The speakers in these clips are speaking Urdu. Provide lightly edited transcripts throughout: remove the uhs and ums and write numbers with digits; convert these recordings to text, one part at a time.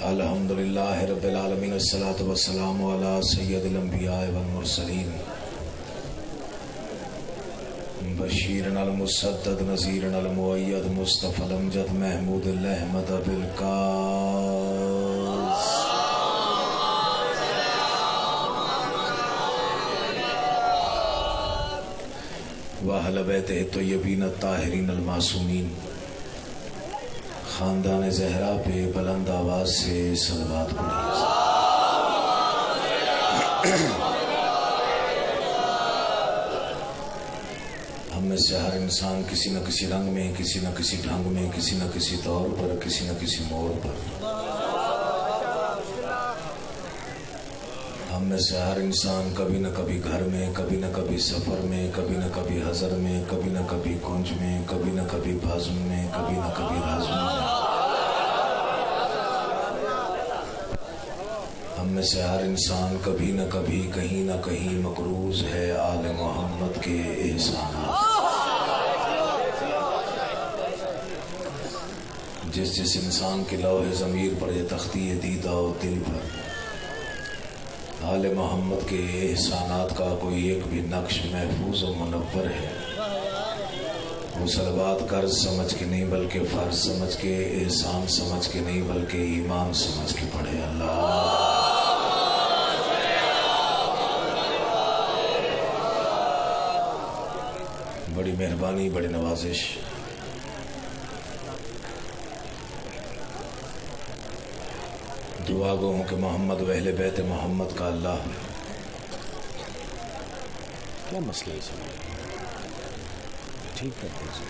الحمدللہ رب العالمین الصلاۃ والسلام علی سید الانبیاء والمرسلین بشیرن المسدد نذیرن المؤید مصطفی الامجد محمود الاحمد بالکاس واہل بیتہ الطیبین الطاہرین المعصومین خاندان زہرا پہ بلند آواز سے صلوات پڑھیں۔ ہم میں سے ہر انسان کسی نہ کسی رنگ میں، کسی نہ کسی ڈھنگ میں، کسی نہ کسی طور پر، کسی نہ کسی موڑ پر، ہم میں سے ہر انسان کبھی نہ کبھی گھر میں، کبھی نہ کبھی سفر میں، کبھی نہ کبھی حضر میں، کبھی نہ کبھی کنج میں، کبھی نہ کبھی بازم میں، کبھی نہ کبھی رازم میں، ہم میں سے ہر انسان کبھی نہ کبھی کہیں نہ کہیں مقروض ہے آل محمد کے احسانات۔ جس جس انسان کے لوح ضمیر پر یہ تختی دیدہ و دل پر آل محمد کے احسانات کا کوئی ایک بھی نقش محفوظ و منور ہے، وہ صلوات قرض سمجھ کے نہیں بلکہ فرض سمجھ کے، احسان سمجھ کے نہیں بلکہ ایمان سمجھ کے پڑھے۔ اللہ بڑی مہربانی، بڑی نوازش، دعا گو ہوں کہ محمد و اہل بیت محمد کا اللہ کیا مسئلہ ہے سر؟ ٹھیک کرتے ہیں سر،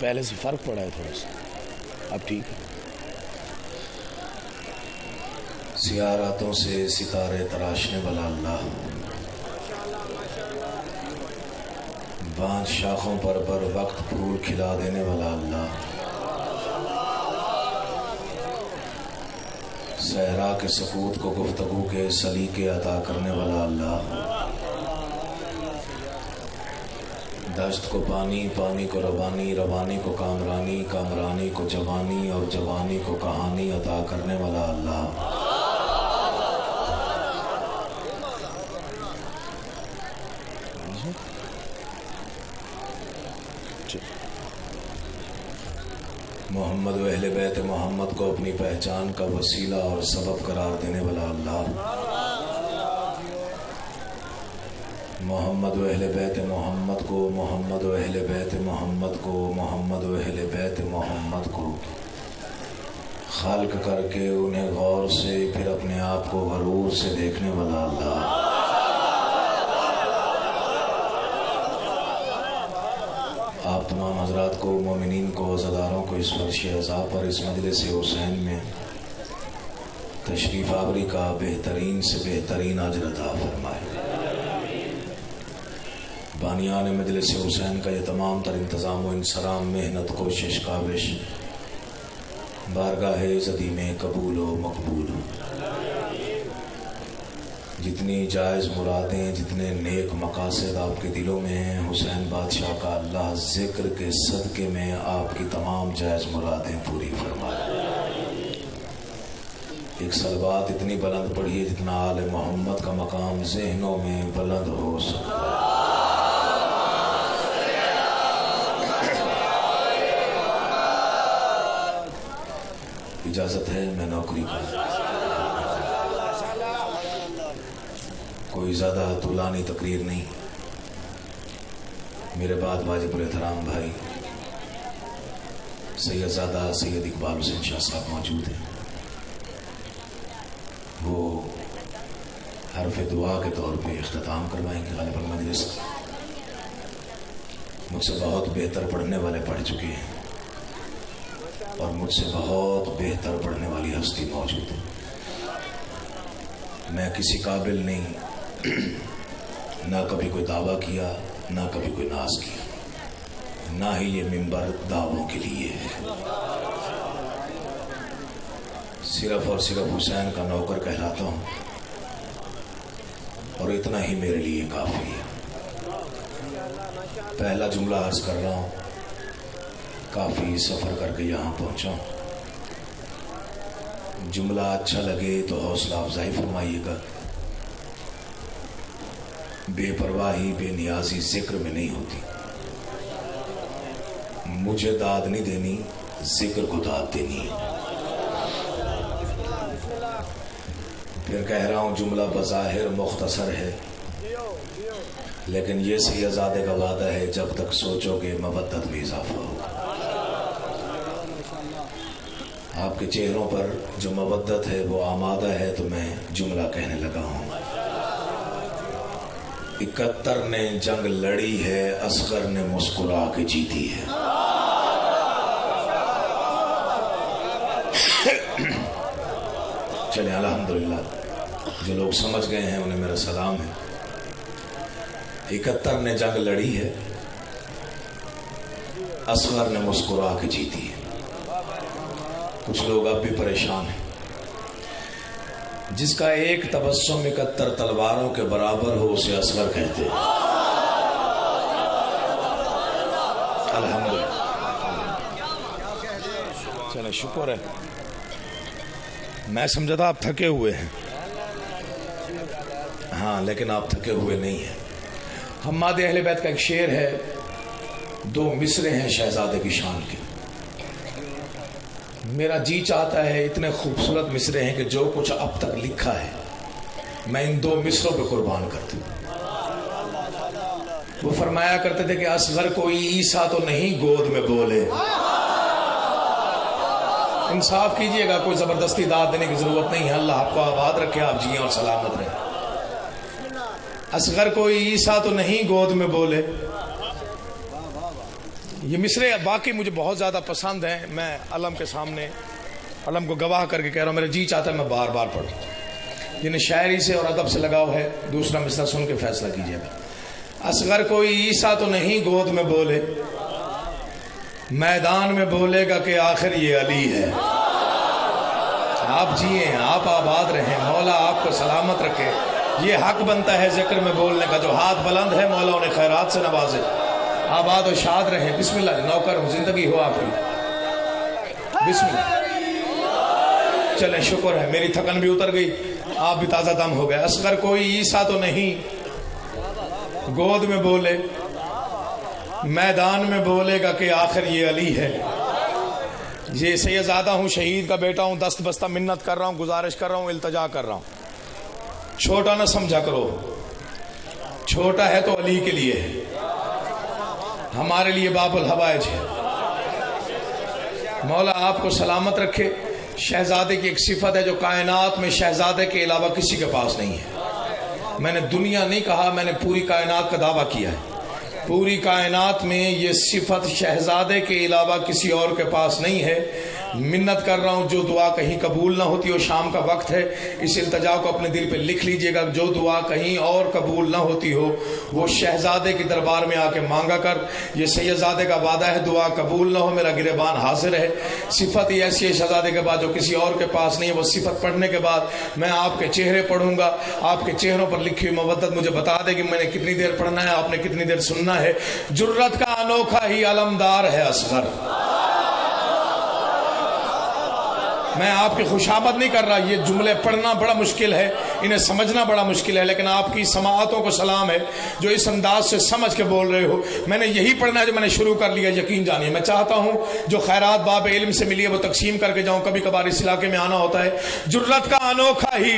پہلے سے فرق پڑا ہے تھوڑا سا، اب ٹھیک ہے۔ سیاہ راتوں سے ستارے تراشنے والا اللہ، بانچ شاخوں پر وقت پھول کھلا دینے والا اللہ، صحرا کے سکوت کو گفتگو کے سلیقے عطا کرنے والا اللہ، دشت کو پانی، پانی کو روانی، روانی کو کامرانی، کامرانی کو جوانی اور جوانی کو کہانی عطا کرنے والا اللہ، محمد و اہل بیت محمد کو اپنی پہچان کا وسیلہ اور سبب قرار دینے والا اللہ، محمد و اہل بیت محمد کو، محمد و اہل بیت محمد کو، محمد و اہل بیت محمد کو خلق کر کے انہیں غور سے پھر اپنے آپ کو غرور سے دیکھنے والا اللہ، آپ تمام حضرات کو، مومنین کو، عزاداروں کو اس فرش عزا پر اس مجلس حسین میں تشریف آوری کا بہترین سے بہترین اجر عطا فرمائے۔ بانیان مجلس حسین کا یہ تمام تر انتظام و انصرام، محنت، کوشش، کاوش بارگاہ عزتی میں قبول و مقبول ہو۔ جتنی جائز مرادیں، جتنے نیک مقاصد آپ کے دلوں میں ہیں، حسین بادشاہ کا اللہ ذکر کے صدقے میں آپ کی تمام جائز مرادیں پوری فرمائے۔ ایک صلوات اتنی بلند پڑھیے جتنا آل محمد کا مقام ذہنوں میں بلند ہو سکتا ہے۔ اجازت ہے میں نوکری پر، کوئی زیادہ طولانی تقریر نہیں، میرے بعد واجب الاحترام بھائی سید زادہ سید اقبال حسین شاہ صاحب موجود ہیں، وہ حرف دعا کے طور پہ اختتام کروائیں گے۔ غالباً مجلس مجھ سے بہت بہتر پڑھنے والے پڑھ چکے ہیں اور مجھ سے بہت بہتر پڑھنے والی ہستی موجود ہے۔ میں کسی قابل نہیں، نہ کبھی کوئی دعویٰ کیا، نہ کبھی کوئی ناز کیا، نہ ہی یہ منبر دعووں کے لیے ہے۔ صرف اور صرف حسین کا نوکر کہلاتا ہوں اور اتنا ہی میرے لیے کافی ہے۔ پہلا جملہ عرض کر رہا ہوں، کافی سفر کر کے یہاں پہنچا ہوں، جملہ اچھا لگے تو حوصلہ افزائی فرمائیے گا. بے پرواہی بے نیازی ذکر میں نہیں ہوتی. مجھے داد نہیں دینی، ذکر کو داد دینی ہے. پھر کہہ رہا ہوں جملہ بظاہر مختصر ہے، لیکن یہ سیدزادے کا وعدہ ہے جب تک سوچو گے مودت میں اضافہ ہوگا. آپ کے چہروں پر جو مودت ہے وہ آمادہ ہے تو میں جملہ کہنے لگا ہوں. 71 نے جنگ لڑی ہے، اصغر نے مسکرا کے جیتی ہے. چلیں الحمدللہ، جو لوگ سمجھ گئے ہیں انہیں میرا سلام ہے. 71 نے جنگ لڑی ہے، اصغر نے مسکرا کے جیتی ہے. کچھ لوگ اب بھی پریشان ہیں. جس کا ایک تبسم 71 تلواروں کے برابر ہو اسے اصغر کہتے ہیں. الحمدللہ. چلے شکر ہے. میں سمجھا تھا آپ تھکے ہوئے ہیں. ہاں لیکن آپ تھکے ہوئے نہیں ہیں. حماد اہل بیت کا ایک شعر ہے، 2 مصرے ہیں شہزادے کی شان کے. میرا جی چاہتا ہے اتنے خوبصورت مصرے ہیں کہ جو کچھ اب تک لکھا ہے میں ان 2 مصروں پہ قربان کرتا ہوں. وہ فرمایا کرتے تھے کہ اصغر کوئی عیسیٰ تو نہیں گود میں بولے. انصاف کیجئے گا، کوئی زبردستی داد دینے کی ضرورت نہیں ہے. اللہ آپ کو آباد رکھے، آپ جیئیں اور سلامت رہیں. اصغر کوئی عیسیٰ تو نہیں گود میں بولے. یہ مصرے واقعی مجھے بہت زیادہ پسند ہیں. میں علم کے سامنے علم کو گواہ کر کے کہہ رہا ہوں، میرا جی چاہتا ہے میں بار بار پڑھوں. جنہیں شاعری سے اور ادب سے لگاؤ ہے دوسرا مصرع سن کے فیصلہ کیجئے گا. اصغر کوئی عیسیٰ تو نہیں گود میں بولے، میدان میں بولے گا کہ آخر یہ علی ہے. آپ جیئیں، آپ آباد رہیں، مولا آپ کو سلامت رکھے. یہ حق بنتا ہے ذکر میں بولنے کا. جو ہاتھ بلند ہے مولا انہیں خیرات سے نوازے. آباد و شاد رہیں. بسم اللہ. نوکر ہوں، زندگی ہو آپ کی. بسم اللہ. چلیں شکر ہے، میری تھکن بھی اتر گئی، آپ بھی تازہ دم ہو گئے. اصغر کوئی عیسیٰ تو نہیں گود میں بولے، میدان میں بولے گا کہ آخر یہ علی ہے. یہ سیدزادہ ہوں، شہید کا بیٹا ہوں، دست بستہ منت کر رہا ہوں، گزارش کر رہا ہوں، التجا کر رہا ہوں. چھوٹا نہ سمجھا کرو. چھوٹا ہے تو علی کے لیے ہے، ہمارے لیے باب الحوائج ہے. مولا آپ کو سلامت رکھے. شہزادے کی ایک صفت ہے جو کائنات میں شہزادے کے علاوہ کسی کے پاس نہیں ہے. میں نے دنیا نہیں کہا، میں نے پوری کائنات کا دعویٰ کیا ہے. پوری کائنات میں یہ صفت شہزادے کے علاوہ کسی اور کے پاس نہیں ہے. منت کر رہا ہوں، جو دعا کہیں قبول نہ ہوتی ہو، شام کا وقت ہے، اس التجا کو اپنے دل پہ لکھ لیجئے گا. جو دعا کہیں اور قبول نہ ہوتی ہو وہ شہزادے کے دربار میں آ کے مانگا کر. یہ سیدزادے کا وعدہ ہے، دعا قبول نہ ہو میرا گریبان حاضر ہے. صفت ہی ایسی ہے شہزادے کے بعد جو کسی اور کے پاس نہیں ہے. وہ صفت پڑھنے کے بعد میں آپ کے چہرے پڑھوں گا، آپ کے چہروں پر لکھی ہوئی مودت مجھے بتا دے کہ میں نے کتنی دیر پڑھنا ہے، آپ نے کتنی دیر سننا ہے. جرت کا انوکھا ہی علمدار ہے اصغر. میں آپ کی خوشامد نہیں کر رہا. یہ جملے پڑھنا بڑا مشکل ہے، انہیں سمجھنا بڑا مشکل ہے، لیکن آپ کی سماعتوں کو سلام ہے جو اس انداز سے سمجھ کے بول رہے ہو. میں نے یہی پڑھنا ہے جو میں نے شروع کر لیا. یقین جانیے میں چاہتا ہوں جو خیرات باب علم سے ملی ہے وہ تقسیم کر کے جاؤں. کبھی کبھار اس علاقے میں آنا ہوتا ہے. جرت کا انوکھا ہی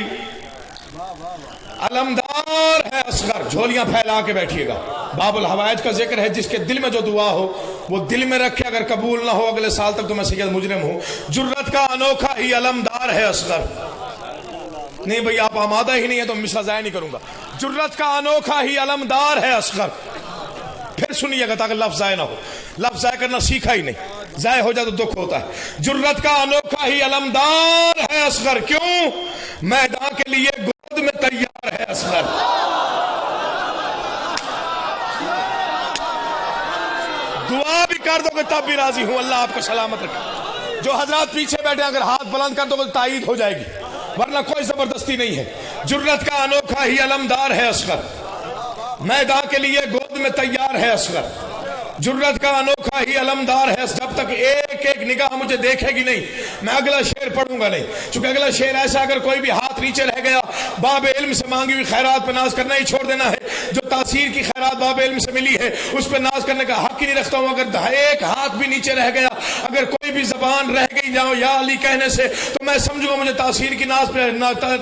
علمدار ہے اصغر. جھولیاں پھیلا کے بیٹھیے گا. باب الحوائج کا ذکر ہے، جس کے دل میں جو دعا ہو وہ دل میں رکھے. اگر قبول نہ ہو اگلے سال تک تو میں سید مجرم ہوں. جرت کا انوکھا ہی علمدار ہے اصغر. نہیں بھئی آپ آمادہ ہی نہیں ہے تو مصرع ضائع نہیں کروں گا. جرت کا انوکھا ہی علمدار ہے اصغر. پھر سنیے گا تاکہ لفظ ضائع نہ ہو. لفظ ضائع کرنا سیکھا ہی نہیں، ضائع ہو جائے تو دکھ ہوتا ہے. جرت کا انوکھا ہی علمدار ہے اصغر. کیوں؟ میدان کے لیے گود میں تیار ہے اصغر. دعا بھی کر دو گے تب بھی راضی ہوں. اللہ آپ کو سلامت رکھے. جو حضرات پیچھے بیٹھے اگر ہاتھ بلند کر دو گے تائید ہو جائے گی، ورنہ کوئی زبردستی نہیں ہے. جرت کا انوکھا ہی علمدار ہے اصغر. میدان کے لیے گود میں تیار ہے اصغر. جرت کا انوکھا ہی علمدار ہے، جب تک ایک ایک نگاہ مجھے دیکھے گی نہیں میں اگلا شعر پڑھوں گا نہیں، چونکہ اگلا شعر ایسا اگر کوئی بھی ہاتھ نیچے رہ گیا باب علم سے مانگی ہوئی خیرات پہ ناز کرنا ہی چھوڑ دینا ہے، جو تاثیر کی خیرات باب علم سے ملی ہے اس پہ ناز کرنے کا حق ہی نہیں رکھتا ہوں، اگر ایک ہاتھ بھی نیچے رہ گیا، اگر کوئی بھی زبان رہ گئی جاؤ یا علی کہنے سے تو میں سمجھوں گا مجھے تاثیر کی ناز پہ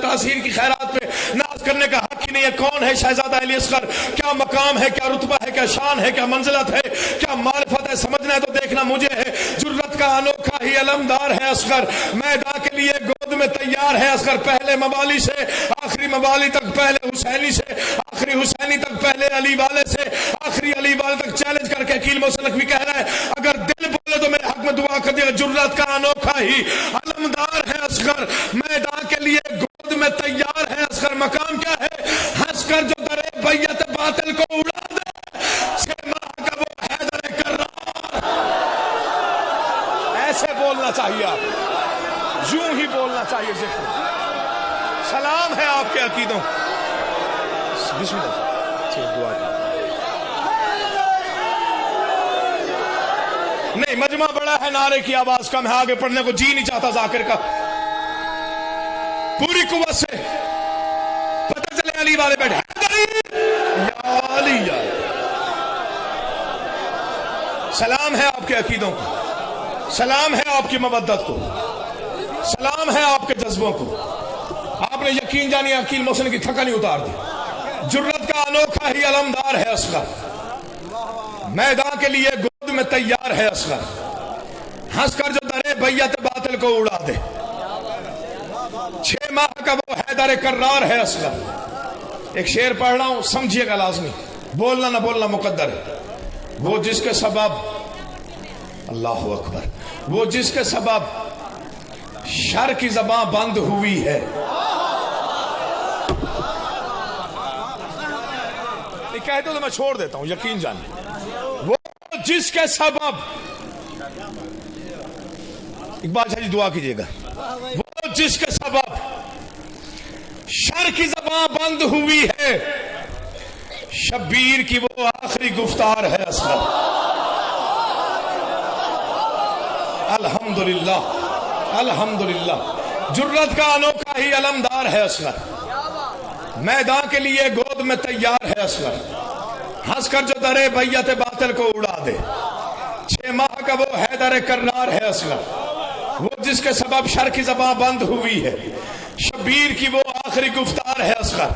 تاثیر کی خیرات پہ ناز کرنے کا حق ہی نہیں ہے۔ کون ہے شہزادہ علی اصغر، کیا مقام ہے، کیا رتبہ ہے، کیا شان ہے، کیا منزلت ہے، کیا معرفت ہے، سمجھنا ہے تو دیکھنا مجھے ہے۔ جرت کا انوکھا ہی علمدار ہے اصغر، میدان کے لیے گود میں تیار ہے اصغر، پہلے موالی سے آخری موالی تک، پہلے حسینی سے آخری حسینی تک، پہلے علی والے سے آخری علی والے تک چیلنج کر کے عقیل محسن نقوی کہہ رہا ہے اگر دل بولے تو میرے حق میں دعا کر دیا۔ جرت کا انوکھا ہی علمدار ہے اصغر، میدان کے لیے گود میں تیار ہے اصغر، مقام کیا ہے، ہنس کر جو درے بیعت باطل کو اڑا دے، چھ ماہ کا وہ حیدر کرار۔ ایسے بولنا چاہیے، آپ یوں ہی بولنا چاہیے۔ ذکر سلام ہے آپ کے عقیدوں، بسم اللہ دعا نہیں، مجمع بڑا ہے، نعرے کی آواز کم ہے، آگے پڑھنے کو جی نہیں چاہتا ذاکر کا۔ پوری قوت سے پتہ چلے علی والے بیٹھے، یا علی یا سلام ہے آپ کے عقیدوں کو، سلام ہے آپ کی مودت کو، سلام ہے آپ کے جذبوں کو۔ آپ نے یقین جانی عقیل محسن کی تھکن ہی اتار دی۔ جرت کا انوکھا ہی علمدار ہے اصغر، میدان کے لیے گود میں تیار ہے اصغر، ہنس کر جو درے بیعت باطل کو اڑا دے، چھ ماہ کا وہ حیدر کرار ہے اصغر۔ ایک شعر پڑھ رہا ہوں، سمجھیے گا لازمی، بولنا نہ بولنا مقدر ہے۔ وہ جس کے سبب، اللہ اکبر، وہ جس کے سبب شر کی زبان بند ہوئی ہے، کہہ دو تو میں چھوڑ دیتا ہوں، یقین جانے، وہ جس کے سبب، اقبال شاہ جی دعا کیجئے گا، وہ جس کے سبب شر کی زبان بند ہوئی ہے، شبیر کی وہ آخری گفتار ہے اصغر۔ الحمدللہ الحمدللہ، جرت کا انوکھا ہی علمدار ہے اصغر، میدان کے لیے گود میں تیار ہے اصغر، ہنس کر جو درے بیعت باطل کو اڑا دے، چھ ماہ کا وہ حیدر کرار ہے اصغر، وہ جس کے سبب شر کی زبان بند ہوئی ہے، شبیر کی وہ آخری گفتار ہے اصغر۔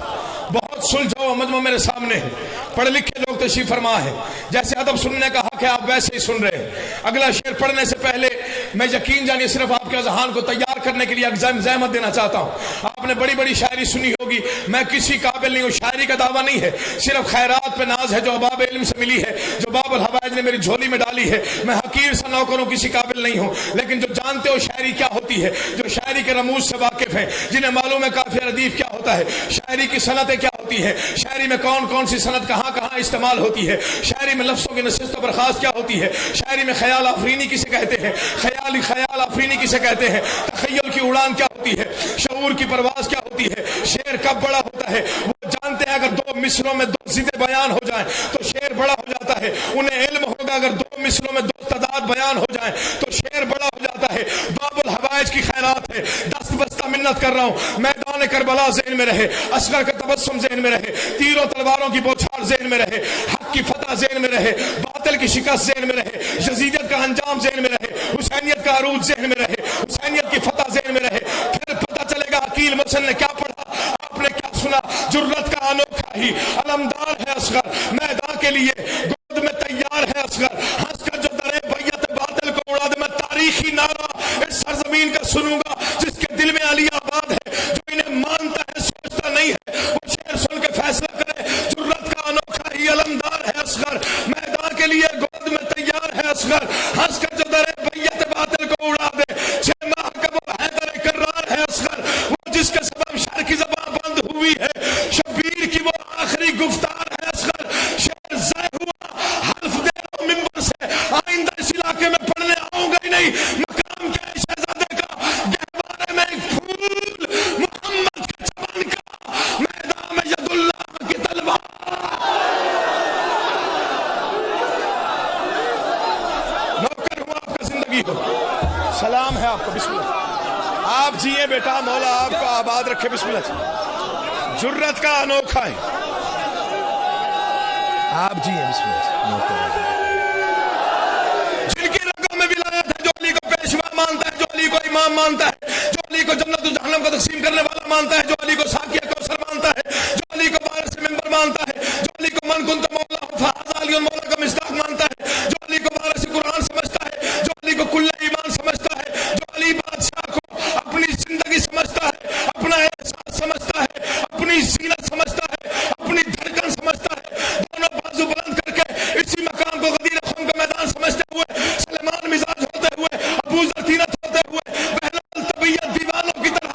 بہت سلجھا ہوا مجمع میرے سامنے ہے، پڑھ لکھے لوگ تشریف فرما ہے، جیسے ادب سننے کا حق ہے آپ ویسے ہی سن رہے ہیں۔ اگلا شعر پڑھنے سے پہلے میں یقین جانیے صرف آپ کے اذہان کو تیار کرنے کے لیے ایک زحمت دینا چاہتا ہوں۔ آپ نے بڑی بڑی شاعری سنی ہوگی، میں کسی قابل نہیں ہوں، شاعری کا دعویٰ نہیں ہے، صرف خیرات پہ ناز ہے جو باب علم سے ملی ہے، جو باب الحوائج نے میری جھولی میں ڈالی ہے۔ میں حقیر سا نوکر ہوں، کسی قابل نہیں ہوں، لیکن جو جانتے ہو شاعری کیا ہوتی ہے، جو شاعری کے رموز سے واقف ہیں، جنہیں معلوم ہے قافیہ ردیف کیا ہوتا ہے، شاعری کی صنعتیں کیا ہوتی ہیں، شاعری میں کون کون سی صنعت کہاں کہاں استعمال ہوتی ہے، شاعری میں لفظوں کی نشست و برخاست کیا ہوتی ہے، شاعری میں خیال آفرینی کسے کہتے ہیں، خیال آفرینی کسے کہتے ہیں، تخیل کی اڑان کیا ہوتی ہے، شعور کی پرواز کیا ہوتی ہے، شعر کب بڑا ہوتا ہے، وہ جانتے ہیں اگر دو مصروں میں دو ضد بیان ہو جائیں تو شعر بڑا ہو جاتا ہے، انہیں علم ہوگا اگر دو مصروں میں دو تضاد بیان ہو جائیں تو شعر بڑا ہو جاتا ہے۔ باب الحوائج کی خیرات ہے، دست بستہ منت کر رہا ہوں، میدان کربلا ذہن میں رہے، اصغر کا تبسم ذہن میں رہے، تیروں تلواروں کی بوچھار ذہن میں رہے، حق کی فتح ذہن میں رہے، باطل کی شکست ذہن میں رہے، یزیدیت کا انجام ذہن میں رہے، حسینیت کا عروج ذہن میں رہے، حسینیت کی فتح ذہن میں رہے، پھر پتہ چلے گا عقیل محسن نے کیا پڑھا، آپ نے کیا سنا۔ جرت کا انوکھا ہی علمدار ہے اصغر، میدان کے لیے گود میں تیار ہے اصغر، ہنس کر جو درے بیعت باطل کو اڑا دے۔ میں تاریخی نعرہ اس سرزمین کا سنوں گا جس کے دل میں علی آباد ہے، جو انہیں مانتا ہے سوچتا نہیں ہے، وہ شعر سن کے فیصلہ کرے۔ جرت کا انوکھا ہی علمدار ہے اصغر، میدان کے لیے گود میں تیار ہے اصغر، ہنس کر جو درے بیعت باطل کو اڑا دے، چھ ماہ کا وہ حیدر کرار ہے اصغر، وہ جس کے سبب شر کی زبان بند ہوئی ہے، شبیر کی وہ آخری گفتار ہے اصغر۔ شعر ضائع ہوا، حلف دے رہا ہوں ممبر سے، آئندہ اس علاقے میں پڑھنے آؤں گا ہی نہیں۔ مقام کیا ہے شہزادے کا، سلام ہے آپ کو، بسم اللہ، آپ جیے بیٹا، مولا آپ کو آباد رکھے، بسم اللہ، جرت کا انوکھا ہے، آپ جیے، بسم اللہ۔ جن کی رگوں میں ولایت ہے، جو علی کو پیشوا مانتا ہے، جو علی کو امام مانتا ہے، جو علی کو جنت و جہنم کو تقسیم کرنے والا مانتا ہے، جو علی کو ساقیہ کوثر مانتا ہے، جو علی کو وارث منبر مانتا ہے، جو علی کو من کنت مولا فہذا علی مولا کا مصداق مانتا ہے، جو علی کو وارث قرآن سمجھتا ہے، جو علی کو کل ایمان سمجھتا ہے، جو علی بادشاہ کو اپنی زندگی سمجھتا ہے، اپنا احساس سمجھتا ہے، اپنی زینت سمجھتا ہے، اپنی دھڑکن سمجھتا ہے، دونوں بازو بلند کر کے اسی مقام کو غدیر خون کا میدان سمجھتے ہوئے، سلیمان مزاج ہوتے ہوئے، ابو ذر ہوتے ہوئے، بہلول طبیعت دیوانوں کی طرح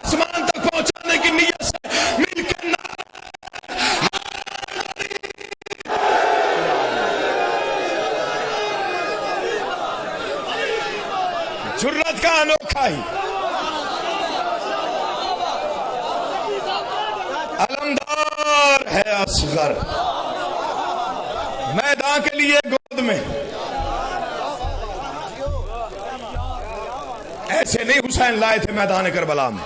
آسمان تک پہنچانے کی نیت سے مل کے جرت کا انوکھا ہی، علمدار ہے اصغر، میدان کے لیے گود میں، ایسے نہیں حسین لائے تھے میدان کربلا میں،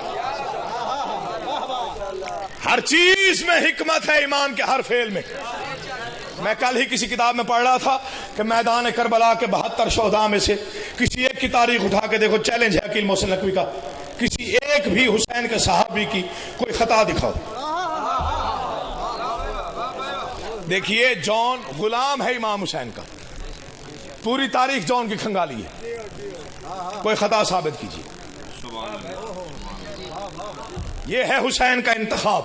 ہر چیز میں حکمت ہے امام کے ہر فعل میں۔ میں کل ہی کسی کتاب میں پڑھ رہا تھا کہ میدان کربلا کے 72 شہداء میں سے کسی ایک کی تاریخ اٹھا کے دیکھو، چیلنج ہے عقیل محسن نقوی کا، کسی ایک بھی حسین کے صحابی کی کوئی خطا دکھاؤ۔ دیکھیے جون غلام ہے امام حسین کا، پوری تاریخ جون کی کھنگالی ہے، کوئی خطا ثابت کیجیے۔ یہ ہے حسین کا انتخاب۔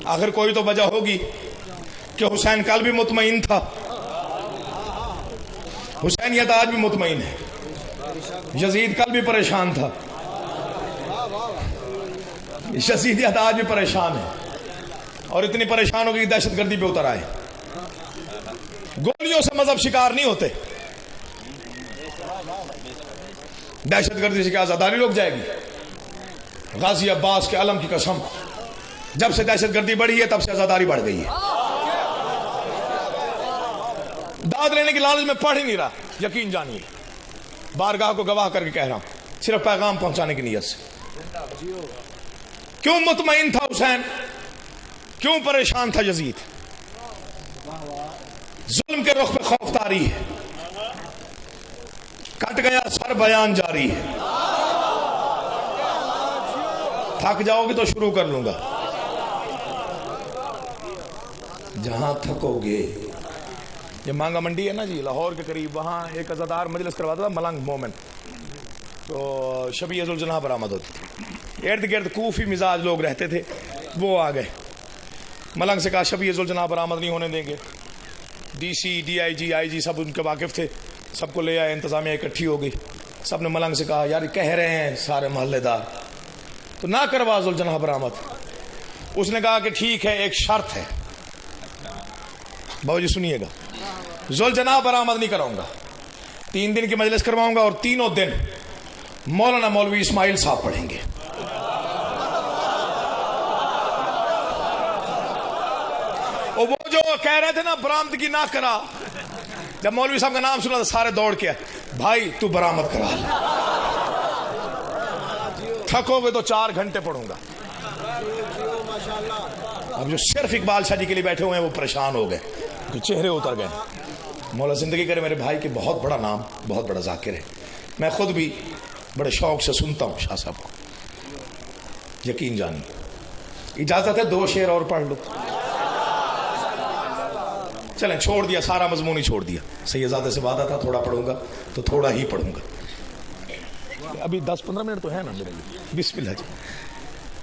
آخر کوئی تو وجہ ہوگی کہ حسین کل بھی مطمئن تھا، حسینیت آج بھی مطمئن ہے، یزید کل بھی پریشان تھا، یزیدیت آج بھی پریشان ہے، اور اتنی پریشان ہو گئی دہشت گردی پہ اتر آئے۔ گولیوں سے مذہب شکار نہیں ہوتے، دہشت گردی سے کیا آزاداری روک جائے گی؟ غازی عباس کے علم کی قسم، جب سے دہشت گردی بڑھی ہے تب سے آزاداری بڑھ گئی ہے۔ داد لینے کی لالچ میں پڑھ ہی نہیں رہا، یقین جانیے، بارگاہ کو گواہ کر کے کہہ رہا ہوں، صرف پیغام پہنچانے کی نیت سے۔ کیوں مطمئن تھا حسین؟ کیوں پریشان تھا یزید؟ ظلم کے رخ پہ خوف طاری ہے، کٹ گیا سر بیان جاری ہے۔ تھک جاؤ گے تو شروع کر لوں گا، جہاں تھکو گے۔ یہ مانگا منڈی ہے نا جی لاہور کے قریب، وہاں ایک عزادار مجلس کرواتا تھا ملنگ مومن، تو شبیہ ذوالجناح برآمد ہوتی تھی، ارد گرد کوفی مزاج لوگ رہتے تھے، وہ آ گئے، ملنگ سے کہا شبیہ ذوالجناح برآمد نہیں ہونے دیں گے۔ ڈی سی ڈی آئی جی آئی جی سب ان کے واقف تھے، سب کو لے آئے، انتظامیہ اکٹھی ہو گئی، سب نے ملنگ سے کہا یار کہہ رہے ہیں سارے محلے دار تو نہ کروا ذوالجناح برآمد۔ اس نے کہا کہ ٹھیک ہے، ایک شرط ہے، بابا جی سنیے گا، ذوالجناح برآمد نہیں کراؤں گا، 3 دن کی مجلس کرواؤں گا، اور تینوں دن مولانا مولوی اسماعیل صاحب پڑھیں گے۔ اور وہ جو کہہ رہے تھے نا برآمدگی نہ کرا، جب مولوی صاحب کا نام سنا تو سارے دوڑ کے بھائی تو برآمد کرا، تھکو گے تو 4 گھنٹے پڑھوں گا۔ اب جو صرف اقبال شاہ جی کے لیے بیٹھے ہوئے ہیں وہ پریشان ہو گئے، چہرے اتر گئے۔ مولا زندگی کرے میرے بھائی کے بہت بڑا نام، بہت بڑا ذاکر ہے، میں خود بھی بڑے شوق سے سنتا ہوں شاہ صاحب کو، یقین جانیے۔ اجازت ہے 2 شعر اور پڑھ لو؟ چلیں چھوڑ دیا، سارا مضمون ہی چھوڑ دیا، سیدزادے سے وعدہ تھا تھوڑا پڑھوں گا تو تھوڑا ہی پڑھوں گا، ابھی 10-15 منٹ تو ہے نا میرے لیے۔ بسم اللہ جی۔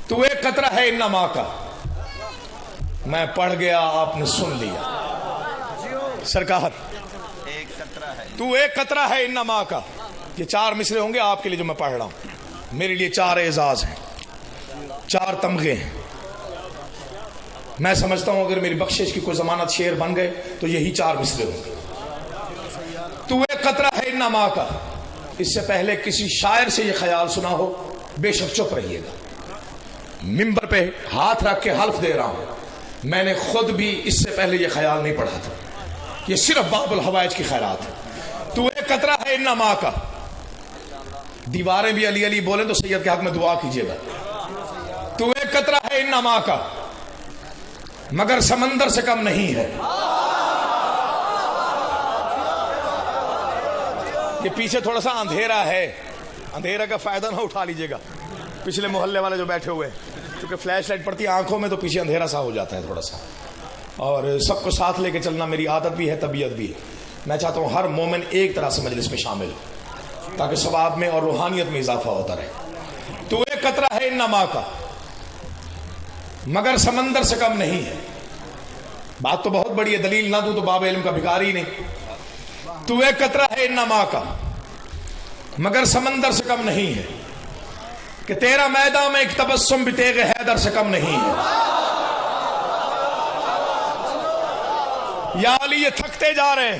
تو ایک قطرہ ہے ان ماں کا، میں پڑھ گیا آپ نے سن لیا سرکار، تو ایک قطرہ ہے ان ماں کا۔ یہ 4 مصرے ہوں گے آپ کے لیے جو میں پڑھ رہا ہوں، میرے لیے 4 اعزاز ہیں، 4 تمغے ہیں۔ میں سمجھتا ہوں اگر میری بخشش کی کوئی ضمانت شعر بن گئے تو یہی 4 مصرے ہوں گے۔ تو ایک قطرہ ہے ان ماں کا، اس سے پہلے کسی شاعر سے یہ خیال سنا ہو بے شک چپ رہیے گا۔ منبر پہ ہاتھ رکھ کے حلف دے رہا ہوں، میں نے خود بھی اس سے پہلے یہ خیال نہیں پڑھا تھا، یہ صرف باب الحوائج کی خیرات ہے۔ تو ایک ایک قطرہ ہے ان ماں کا. دیواریں بھی علی علی بولیں تو سید کے حق میں دعا کیجیے گا. تو ایک قطرہ ہے ان ماں کا مگر سمندر سے کم نہیں ہے. یہ پیچھے تھوڑا سا اندھیرا ہے, اندھیرا کا فائدہ نہ اٹھا لیجیے گا. پچھلے محلے والے جو بیٹھے ہوئے کیونکہ فلیش لائٹ پڑتی ہے آنکھوں میں تو پیچھے اندھیرا سا ہو جاتا ہے تھوڑا سا, اور سب کو ساتھ لے کے چلنا میری عادت بھی ہے, طبیعت بھی ہے. میں چاہتا ہوں ہر مومن ایک طرح سے مجلس میں شامل ہو تاکہ ثواب میں اور روحانیت میں اضافہ ہوتا رہے. تو ایک قطرہ ہے ان ماں کا مگر سمندر سے کم نہیں ہے. بات تو بہت بڑی ہے, دلیل نہ دوں تو باب علم کا بھکاری نہیں. تو ایک قطرہ ہے ان ماں کا مگر سمندر سے کم نہیں ہے کہ تیرا میدان میں ایک تبسم بھی تیغ حیدر سے کم نہیں ہے. یا علی یہ تھکتے جا رہے ہیں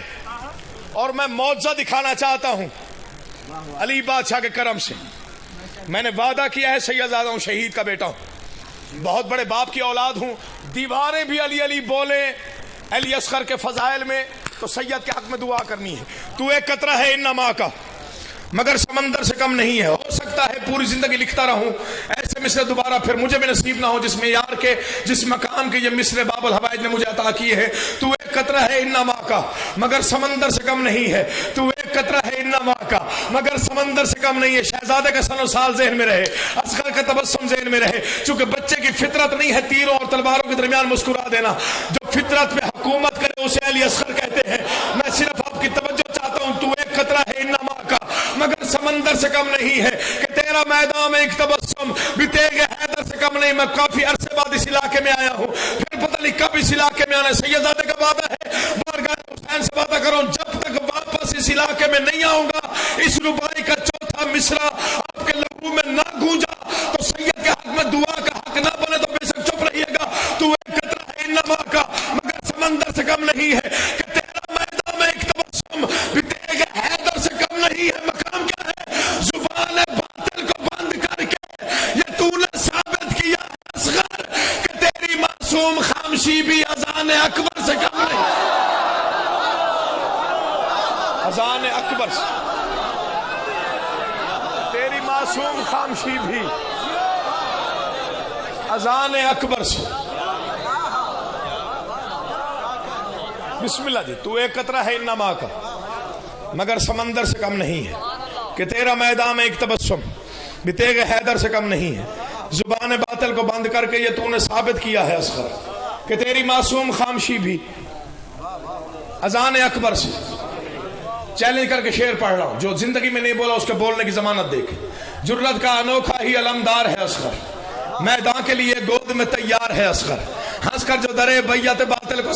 اور میں معجزہ دکھانا چاہتا ہوں علی بادشاہ کے کرم سے. میں نے وعدہ کیا ہے سید زادہ ہوں, شہید کا بیٹا ہوں, بہت بڑے باپ کی اولاد ہوں. دیواریں بھی علی علی بولے علی اصغر کے فضائل میں تو سید کے حق میں دعا کرنی ہے. تو ایک قطرہ ہے ان ماں کا مگر سمندر سے کم نہیں ہے. ہو سکتا ہے پوری زندگی لکھتا رہوں ایسے مصرے دوبارہ پھر مجھے بھی نصیب نہ ہو جس معیار کے جس مقام کے یہ مصرے باب الحوائج نے مجھے عطا کیے ہیں. تو ایک قطرہ ہے ان ماں کا مگر سمندر سے کم نہیں ہے. تو ایک قطرہ ہے ان ماں کا مگر سمندر سے کم نہیں ہے. شہزادے کا سن و سال ذہن میں رہے, اصغر کا تبسم ذہن میں رہے. چونکہ بچے کی فطرت نہیں ہے تیروں اور تلواروں کے درمیان مسکرا دینا. جو فطرت پہ حکومت کرے اسے علی اصغر کہتے ہیں. میں صرف آپ کی توجہ چاہتا ہوں. تو ایک قطرہ ہے ان ماں کا مگر سمندر سے کم نہیں ہے کہ تیرا میدان میں ایک تبسم بھی تیغ حیدر سے کم نہیں. میں کافی عرصے بعد اس علاقے میں آیا ہوں, پھر پتہ نہیں کب اس علاقے میں آنا. سیدزادے کا وعدہ ہے, بارگاہ حسین سے وعدہ کروں جب تک واپس اس علاقے میں نہیں آؤں گا اس ربائی کا چوتھا مصرع آپ کے لہو میں نہ گونجا تو سید کے حق میں دعا کا حق نہ بنے تو بے شک چپ رہیے گا. تو ایک قطرہ ہے ان ماں کا مگر سمندر سے کم نہیں ہے کہ تیرا میدان میں ایک تبسم بھی تیغ حیدر سے کم نہیں ہے. مقام کیا ہے؟ زبان باطل کو بند کر کے یہ تو نے ثابت کیا ہے اصغر کہ تیری معصوم خامشی بھی اذان اکبر سے کم نہیں. اذان اکبر سے تیری معصوم خامشی بھی اذان اکبر سے. بسم اللہ جی. تو ایک قطرہ ہے ان ماں کا مگر سمندر سے کم نہیں ہے کہ تیرا میدان میں ایک تبسم بھی تیغ حیدر سے کم نہیں ہے. زبان باطل کو بند کر کے یہ تو نے ثابت کیا ہے اصغر کہ تیری معصوم خامشی بھی اذان اکبر سے. چیلنج کر کے شعر پڑھ رہا ہوں, جو زندگی میں نہیں بولا اس کے بولنے کی ضمانت دیکھیں. جرت کا انوکھا ہی علمدار ہے اصغر, میدان کے لیے گود میں تیار ہے اصغر. ہنس کر جو درے بیعت باطل کو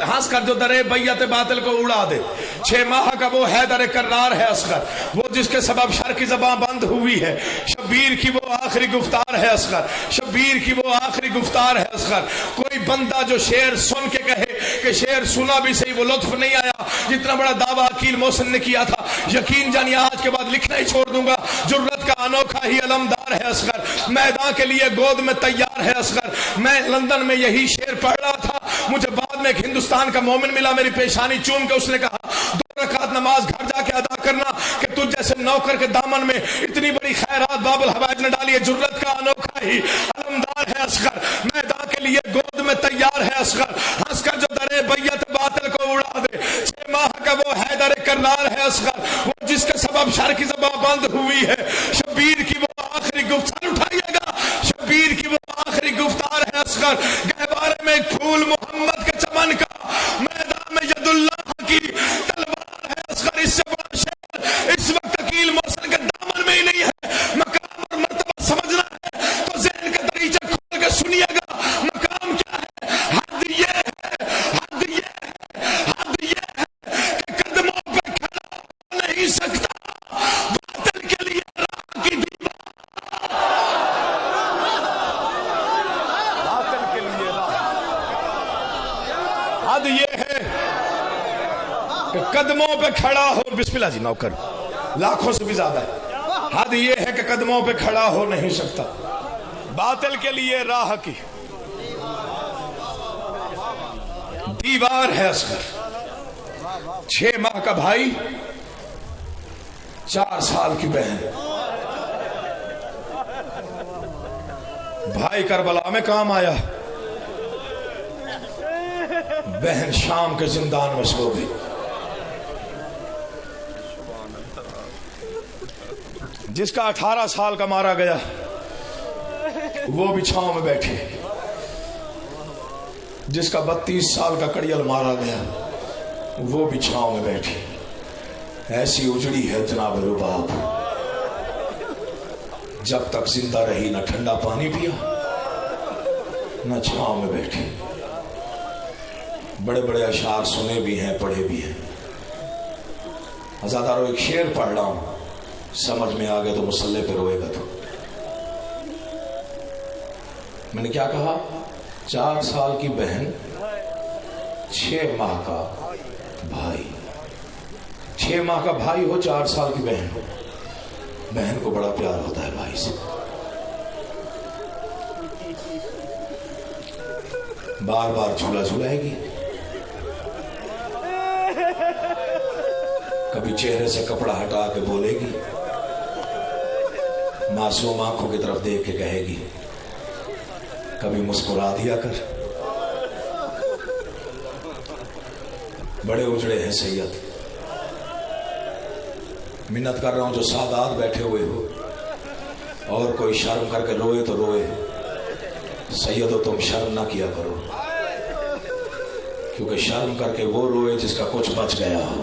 ہنس کر جو درے بیعت باطل کو اڑا دے. 6 ماہ کا وہ حیدر کرار ہے اصغر, وہ جس کے سبب شر کی زبان بند ہوئی ہے. شبیر کی وہ آخری گفتار ہے اصغر, شبیر کی وہ آخری گفتار ہے اصغر. کوئی بندہ جو شعر سن کے کہے کہ شعر سنا بھی صحیح وہ لطف نہیں آیا جتنا بڑا دعویٰ عقیل محسن نے کیا تھا, یقین جانیے آج کے بعد لکھنا ہی چھوڑ دوں گا. جرت کا انوکھا ہی علمدار ہے اصغر, میدان کے لیے گود میں تیار ہے اصغر. میں لندن میں یہی شعر پڑھ رہا تھا, مجھے بعد میں ایک ہندوستان کا مومن ملا, میری پیشانی چوم کے اس نے کہا 2 رکعت نماز گھر جا کے ادا کرنا کہ تجھ جیسے نوکر کے دامن میں اتنی بڑی خیرات باب الحوائج نے ڈالی ہے. جرت کا انوکھا ہی علمدار ہے اصغر, میدان کے لیے گود میں تیار ہے اصغر. ہنس کر جو درے بیعت باطل کو اڑا دے. 6 ماہ کا وہ حیدر کرار ہے اصغر, وہ جس کے سبب شر کی زبان بند ہوئی ہے. شبیر کی وہ آخری گفتار اٹھائیے گا, شبیر کی وہ آخری گفتار ہے اصغر. گہوارے میں ایک پھول محمد کے چمن کا, میدان میں ید اللہ کی تلوار ہے اصغر. اس سے بڑا شعر اس وقت عقیل محسن کے دامن میں ہی نہیں ہے. مقام اور مرتبہ سمجھنا ہے تو ذہن کا دریچہ کھول کے سنیے گا. مقام کیا ہے؟ حد یہ ہے, حد یہ ہے, حد یہ ہے کہ قدموں پہ کھڑا ہو نہیں سکتا باطل کے لیے راہ کی دیوار. باطل کے لیے راہ, حد یہ ہے کہ قدموں پہ کھڑا ہو. بسم اللہ جی. نوکر لاکھوں سے بھی زیادہ ہے. حد یہ ہے کہ قدموں پہ کھڑا ہو نہیں سکتا باطل کے لیے راہ کی دیوار ہے اصغر. 6 ماہ کا بھائی 4 سال کی بہن، بھائی کربلا میں کام آیا، بہن شام کے زندان میں سو گئی۔ جس کا 18 سال کا مارا گیا وہ بھی چھاؤں میں بیٹھے، جس کا 32 سال کا کڑیل مارا گیا وہ بھی چھاؤں میں بیٹھے۔ ایسی اجڑی ہے جناب رباب، جب تک زندہ رہی نہ ٹھنڈا پانی پیا نہ چھاؤں میں بیٹھے۔ بڑے بڑے اشعار سنے بھی ہیں، پڑھے بھی ہیں۔ ازادارو ایک شعر پڑھ رہا ہوں، سمجھ میں آ گیا تو مسلح پہ روئے گا۔ تو میں نے کیا کہا؟ 4 سال کی بہن، 6 ماہ کا بھائی، 6 ماہ کا بھائی ہو، 4 سال کی بہن ہو۔ بہن کو بڑا پیار ہوتا ہے بھائی سے، بار بار جھولا جھولائے گی، کبھی چہرے سے کپڑا ہٹا کے بولے گی، معصوم آنکھوں کی طرف دیکھ کے کہے گی، کبھی مسکرا دیا کر۔ بڑے اجڑے ہیں سید، منت کر رہا ہوں جو سادات بیٹھے ہوئے ہو اور کوئی شرم کر کے روئے تو روئے، سیدو تم شرم نہ کیا کرو، کیونکہ شرم کر کے وہ روئے جس کا کچھ بچ گیا ہو۔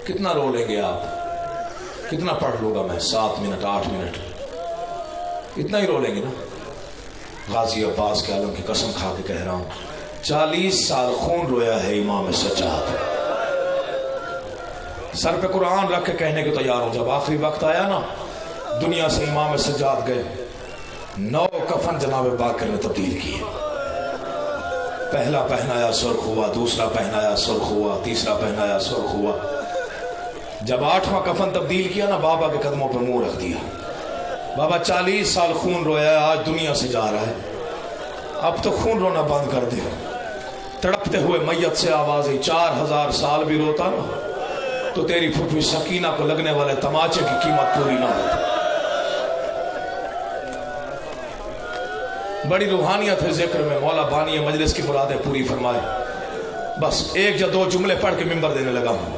کتنا رو لیں گے آپ؟ کتنا پڑھ لوں گا میں؟ 7 منٹ 8 منٹ، اتنا ہی رو لیں گے نا؟ غازی عباس کے عالم کی قسم کھا کے کہہ رہا ہوں، 40 سال خون رویا ہے امام سجاد۔ سر پہ قرآن رکھ کے کہنے کے تیار ہوں، جب آخری وقت آیا نا دنیا سے امام سجاد گئے، 9 کفن جناب باقر نے تبدیل کیے۔ پہلا پہنایا سرخ ہوا، دوسرا پہنایا سرخ ہوا، تیسرا پہنایا سرخ ہوا۔ جب 8واں کفن تبدیل کیا نا، بابا کے قدموں پہ منہ رکھ دیا۔ بابا 40 سال خون رویا ہے، آج دنیا سے جا رہا ہے، اب تو خون رونا بند کر دے۔ تڑپتے ہوئے میت سے آواز آئی، 4000 سال بھی روتا نا تو تیری پھوپھی سکینہ کو لگنے والے تماچے کی قیمت پوری نہ ہوتی۔ بڑی روحانیت ہے ذکر میں، مولا بانی مجلس کی مرادیں پوری فرمائے۔ بس 1 یا 2 جملے پڑھ کے منبر دینے لگا ہوں۔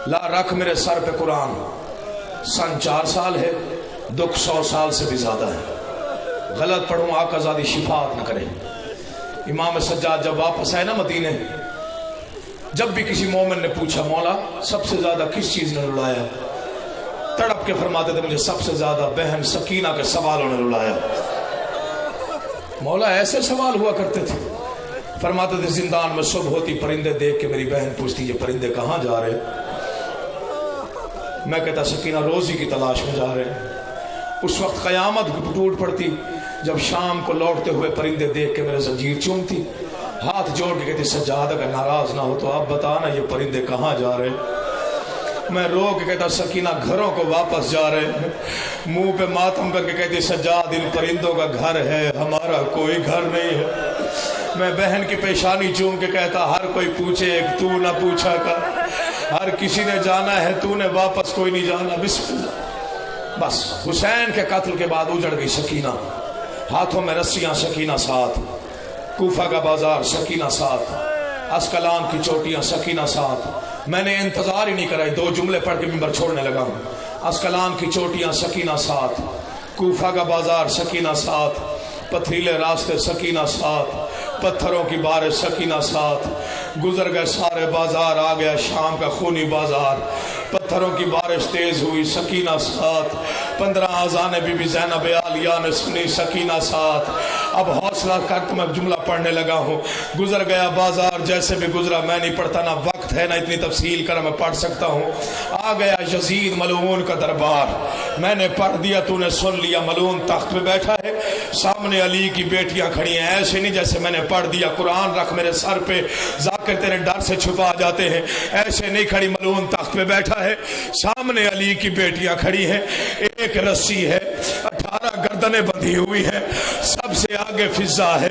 لا رکھ میرے سر پہ قرآن، سن 4 سال ہے، دکھ 100 سال سے بھی زیادہ ہے، غلط پڑھوں آقا زادی شفاعت نہ کرے۔ امام سجاد جب واپس آئے نا مدینے، جب بھی کسی مومن نے پوچھا مولا سب سے زیادہ کس چیز نے رلایا، تڑپ کے فرماتے تھے مجھے سب سے زیادہ بہن سکینہ کے سوالوں نے رلایا۔ مولا ایسے سوال ہوا کرتے تھے، فرماتے تھے زندان میں صبح ہوتی پرندے دیکھ کے میری بہن پوچھتی یہ پرندے کہاں جا رہے؟ میں کہتا سکینہ روزی کی تلاش میں جا رہے۔ اس وقت قیامت ٹوٹ پڑتی جب شام کو لوٹتے ہوئے پرندے دیکھ کے میرے زنجیر چومتی، ہاتھ جوڑ کے کہتی سجاد اگر ناراض نہ ہو تو آپ بتانا یہ پرندے کہاں جا رہے؟ میں رو کے کہتا سکینہ گھروں کو واپس جا رہے ہیں، منہ پہ ماتم کر کے کہتی سجاد ان پرندوں کا گھر ہے، ہمارا کوئی گھر نہیں ہے۔ میں بہن کی پیشانی چوم کے کہتا ہر کوئی پوچھے ایک تو نہ پوچھا کر، ہر کسی نے جانا ہے تو نے واپس کوئی نہیں جانا۔ بسم اللہ۔ بس حسین کے قتل کے بعد اجڑ گئی سکینہ، ہاتھوں میں رسیاں سکینہ ساتھ، کوفہ کا بازار سکینہ ساتھ، اسکلان کی چوٹیاں سکینہ ساتھ۔ میں نے انتظار ہی نہیں کرائی، 2 جملے پڑھ کے منبر چھوڑنے لگا ہوں۔ اسکلان کی چوٹیاں سکینہ ساتھ، کوفہ کا بازار سکینہ ساتھ، پتھریلے راستے سکینہ ساتھ، پتھروں کی بارش سکینہ ساتھ، گزر گئے سارے بازار، آ گیا شام کا خونی بازار، پتھروں کی بارش تیز ہوئی سکینہ ساتھ، 15 اذانیں بی بی زینب عالیہ نے سنی سکینہ ساتھ۔ اب حوصلہ کر کے میں جملہ پڑھنے لگا ہوں، گزر گیا بازار جیسے بھی گزرا، میں نہیں پڑھتا نہ وقت ہے نہ اتنی تفصیل کر میں پڑھ سکتا ہوں۔ آ گیا یزید ملعون کا دربار، میں نے پڑھ دیا تو نے سن لیا، ملعون تخت پہ بیٹھا ہے، سامنے علی کی بیٹیاں کھڑی ہیں، ایسے نہیں جیسے میں نے پڑھ دیا قرآن رکھ میرے سر پہ ذاکر تیرے ڈر سے چھپا جاتے ہیں، ایسے نہیں کھڑی، ملعون تخت پہ بیٹھا ہے، سامنے علی کی بیٹیاں کھڑی ہیں، ایک رسی ہے 18 سہارا گردنیں بندھی ہوئی ہے، سب سے آگے فضا ہے،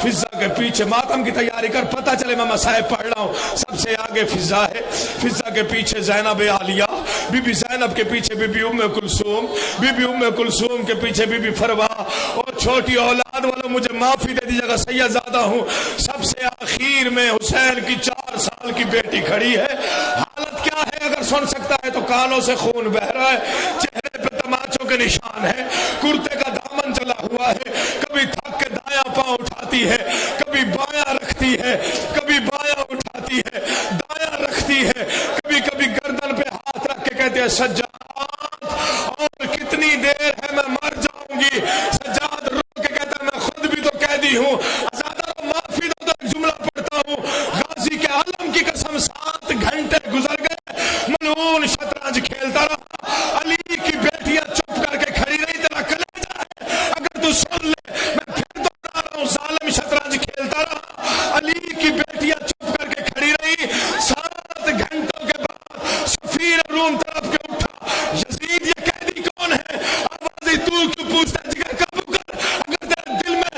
فضا کے پیچھے ماتم کی تیاری کر، پتہ چلے میں مسائب پڑھ رہا ہوں، سب سے آگے فضا ہے، فضا کے پیچھے زینب عالیہ، بی بی زینب کے پیچھے بی بی ام کلثوم، بی بی ام کلثوم کے پیچھے بی بی فروا، اور چھوٹی اولاد والوں مجھے معافی دے دیجیے گا سید زادہ ہوں، سب سے آخر میں حسین کی 4 سال کی بیٹی کھڑی ہے، حالت کیا ہے اگر سن سکتا ہے تو کانوں سے خون بہ رہا ہے، چہرے پہ تماچوں کے نشان ہے، کرتے کا دامن چلا ہوا ہے، کبھی تھک کے دایاں پاؤں اٹھاتی ہے، کبھی بایاں رکھتی ہے، کبھی بایاں اٹھاتی ہے، دایاں رکھتی ہے، کبھی کبھی گردن پہ ہاتھ رکھ کے کہتے ہیں سجاد اور کتنی دیر ہے میں مر جاؤں گی، سجاد رو کے کہتا ہے میں خود بھی تو قیدی ہوں، آزادہ معافی دو تو ایک جملہ پڑھتا ہوں، غازی کے عالم کی قسم 7 گھنٹے گزر گئے، ملعون شطرنج کھیلتا رہا، علی کی بیٹیاں چپ کر کے کھڑی رہی، تیرا کلیجہ ہے اگر تو سن لے، میں پھر دوہرا رہا ہوں، ظالم شطرنج کھیلتا رہا، علی کی بیٹیاں چپ کر کے کھڑی رہی، 7 گھنٹوں کے بعد سفیر روم طرف کے اٹھا، یزید یہ قیدی کون ہے؟ آوازی تو کیوں پوچھتا ہے؟ جگر قابو کر، اگر تیرے دل میں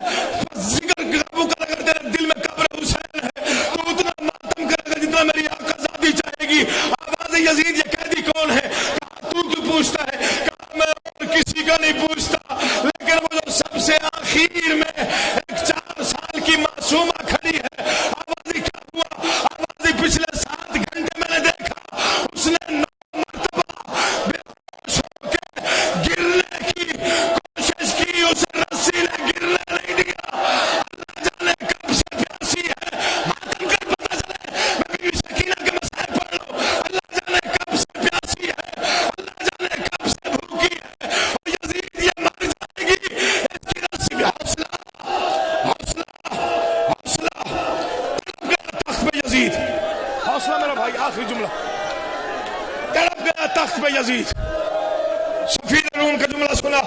جگر قابو کر، اگر تیرے دل میں قبر حسین ہے تو اتنا ماتم کرے گا جتنا میری آقا زادی چاہے گی، آوازی یزید یہ قیدی کون ہے؟ کہا تو کیوں پوچھتا ہے؟ کہا میں اور کسی کا نہیں پوچھتا، لیکن وہ جو سب سے آخر میں ایک 4 سال کی معصومہ کھڑی ہے، آوازی کیا ہوا؟ آوازی پچھلے 7 گھنٹے میں نے دیکھا اس نے 9 مرتبہ بے ہوش ہو کے گرنے کی کوشش کی، اسے رسی نے گرنے نہیں دیا، اللہ جانے کب سے پیاسی ہے، ماتم کر پتہ چلے، میں بی بی سکینہ کے مسائل پڑھ لوں، اللہ جانے کب سے پیاسی ہے، اللہ جانے کب سے بھوکی ہے، اور یزید یہ مر جائے گی، اس کی رسی بھی حوصلہ حوصلہ حوصلہ، تڑپ گیا تخت پہ یزید، حوصلہ میرا بھائی، آخری جملہ، تڑپ گیا تخت پہ یزید، سفیر روم کا جملہ سنا،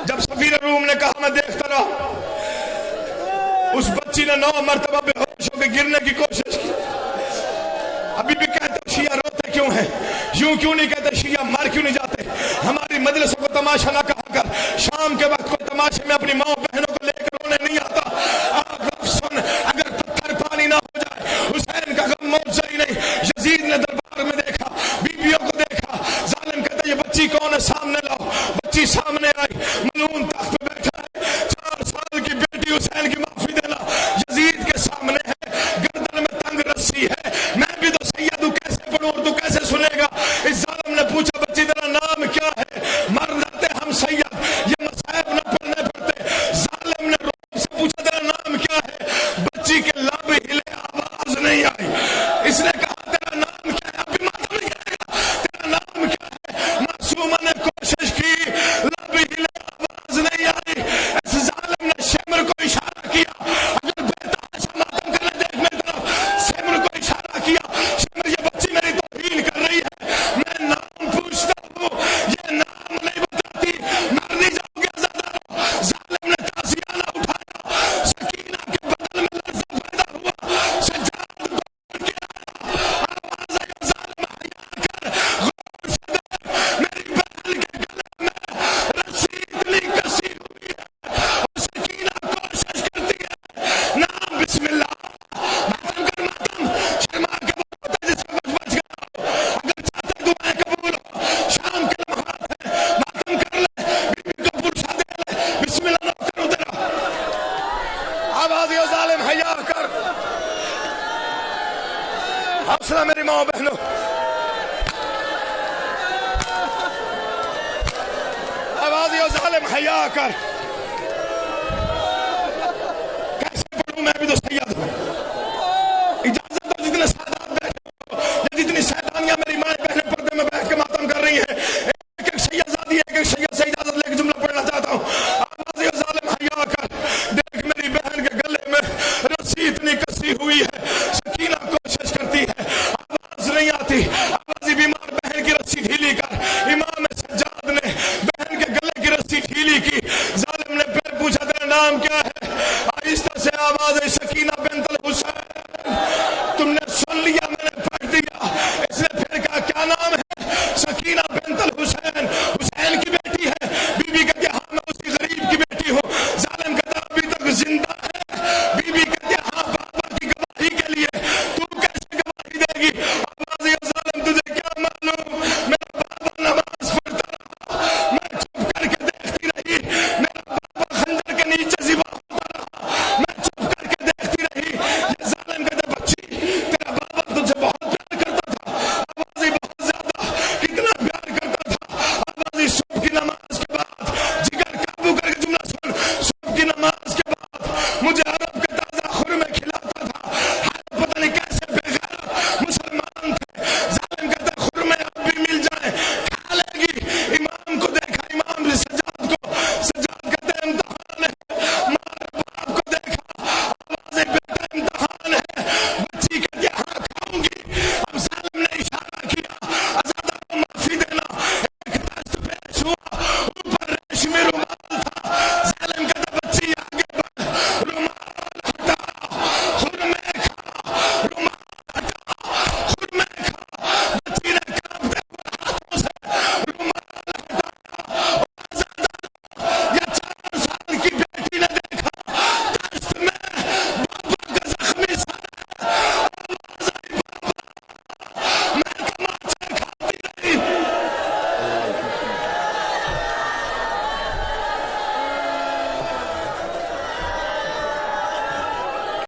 جب سفیر روم نے کہا میں دیکھتا رہا، اس بچی نے 9 مرتبہ بے ہوش ہو کے گرنے کی کوشش کی، ابھی بھی کہتے شیعہ روتے کیوں ہیں، یوں کیوں نہیں کہتے شیعہ مر کیوں نہیں جاتے، ہماری مجلسوں کو تماشا نہ کہا کر، شام کے وقت کوئی تماشے میں اپنی ماں بہنوں کو لے کر رونے نہیں آتا، آپ لفظ سن، اگر پتھر پانی نہ ہو جائے، حسین کا غم معجزہ ہی نہیں، یزید نے دربار میں دیکھا، بیویوں کو دیکھا، ظالم کہتے یہ بچی کون ہے سامنے لاؤ، بچی سامنے آئی، ملعون تخت پہ بیٹھا ہے، 4 سال کی بیٹی حسین کی معافی دینا یزید کے سامنے ہے، گردن میں تنگ رسی ہے، میں بھی تو سید ہوں، کیسے پڑھوں اور تو کیسے سنے گا، اس ظالم نے پوچھا بچی تیرا نام کیا ہے، مر جاتے ہم سید، یہ مصائب نہ پڑھنے پڑتے، ظالم نے روم سے پوچھا تیرا نام کیا ہے، بچی کے لب ہلے، آواز نہیں آئی، اس نے کہا تیرا نام کیا ہے، ابھی ماتم نہیں کرے گا، تیرا نام کیا ہے، معصومہ نے کوشش کی، لب ہلے، آواز نہیں آئی، اس ظالم نے شمر کو اشارہ کیا، اگر بہتاشا ماتم کرنے دیکھ میری طرف، شمر کو اشارہ کیا، شمر یہ بچی میری توہین کر رہی ہے، میں نام پوچھتا ہوں، یہ نام نہیں بتاتی، مر نہیں جاؤ گے آزادہ، ظالم نے تازیانہ اٹھایا، سکینہ کے بدل میں لرزہ پیدا ہوا، سجاد دوڑ کے آیا، آواز آئی ظالم حیا کر، غور سے دیکھ، میری بہن کے گلے میں رسی اتنی کسی ہوئی ہے، اور سکینہ کوشش کرتی ہے، نام بسم اللہ، ماتم کر ماتم، شرما کے بہت ہے جس کا وقت بچ گیا ہو، اگر چاہتے دعائیں قبول ہو، شام کے لمحات ہیں، ماتم کر لے، بیوی کو پرسا دے لے، بسم اللہ نہ کرو تیرا، آواز یہ ظالم حیا کر، حوصلہ میری ماں بہنوں، آواز یہ ظالم حیا کر، کیسے پڑھوں میں بھی تو سید ہوں، اجازت دو جتنے سادات بیٹھے ہو، یا جتنی سیدانیاں میری ماں بہنیں پردے میں بیٹھ کے ماتم کر رہی ہیں، ایک ایک شیعزادی ایک ایک شیعہ سے اجازت لے کے جملہ پڑھنا چاہتا ہوں، آواز یہ ظالم حیا کر، دیکھ میری بہن کے گلے میں رسی اتنی کسی ہوئی ہے، سکینہ کوشش کرتی ہے، آواز نہیں آتی،